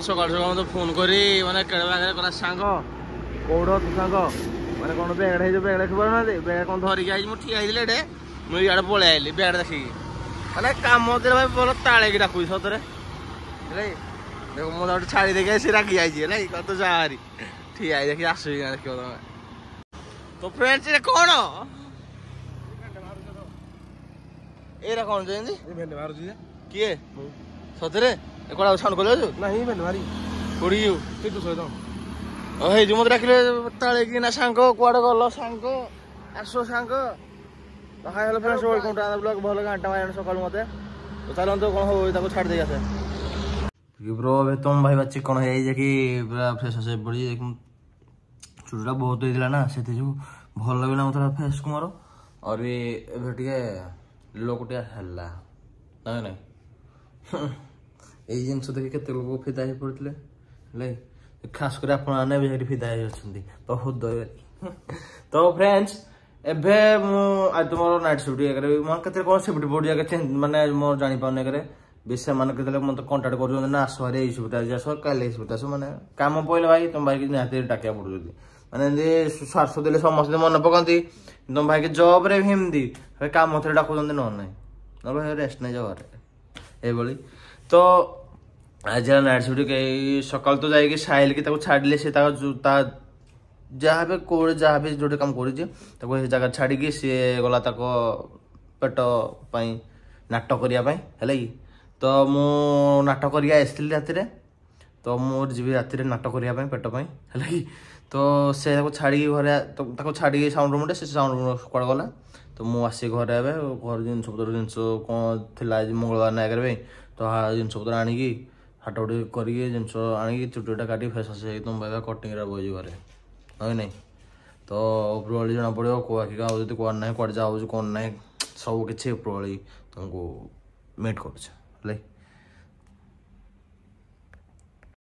सकाल सकाल मत फोन करी माने केड़े बागे करा सांग कोड तू सांग माने कोन बेगड़ हे जो बेगड़ खबर ना दे बेगड़ कोन धरि जाई मु ठिया आइले डे मु याड पळे आइली बेगड़ देखि माने काम दे भाई बोल ताळे की डाकू सतरे रे देखो मु दाट छाड़ी दे के से राखी जाई जे नहीं कत जारी ठिया आई देखि आसु देखियो तो फ्रेंड्स ये कोन एरा कोन जेंदी ए भेंड मारू जी किए सतरे कोड़ा साउंड कर जाऊ नहीं भेंड मारी कोड़ी यू ते तो सहित ओ हे जो मत राखले ताळे की ना सांग कोड गलो सांग आसो सांग तो hi hello friends welcome to another blog भलो घंटा मारन सकाळ मते तो चलन तो कोन हो ताको छाड़ दे आसे ब्रो अबे तुम भाई बच्चे कोन हे जे कि फ्रेश से बड़ी चुड़ा बहुत होइला ना सेते जो भल लागला मत फेस कुमार और ये भेटिए लोकटिया हल्ला नहीं नहीं এই জিনিস দেখি কেতে লোক ফিদা হয়ে পড়লে লে খাস করে আপনারা भी হেৰি ফিদা হয়ে অছন্তি বহুত দয় তো फ्रेंड्स एबे मु आज तुमरो नाइट शिफ्ट करे मन केते कोन शिफ्ट बोर्ड जाके माने मो जानि पाउने करे बेसे मन केते मत कांटेक्ट करू ना सरे ई शिफ्ट जा सर काले शिफ्ट आसो माने काम पइले भाई तुम भाई के नाते टाकिया पड़ु माने जे स्वार्थ देले समस्त मन पकंती तुम भाई के जॉब रे हिमदी काम थरे डाकु जंदे न नै न भाई रेस्ट नै जाव रे ए बोली तो आज नाइट शिफ्ट के सकाल तो जाएगी साहिल की ताको छाड़ले से ता जहाँ पे कोड जहाँ पे जोटे काम करी ताको हे जगह छाड़ी की से गला ताको पेट पई नाटक करिया पई हले तो मु नाटक करिया आइसली राति रे तो मोर जीवी राति रे नाटक करिया पई पेट पई हले तो से ताको छाड़ी घरे ताको छाड़ी साउंड रूम रे से साउंड रूम कोड गला तो मु आसी घरे आबे घर दिन सब कोन थिला मंगलवार ना करबे तो जिनस पत्र आनिकी हाटोटी करी जिनस आनिकी चुटीटा काटी फेस से तुम भाई कटिंग बोझ घरे है नहीं तो उपरवाली जना पड़ो कौन क्या हो कौन ना कौन जाऊँ कौन ना सब किसी उपरवाली तुमको मेट कर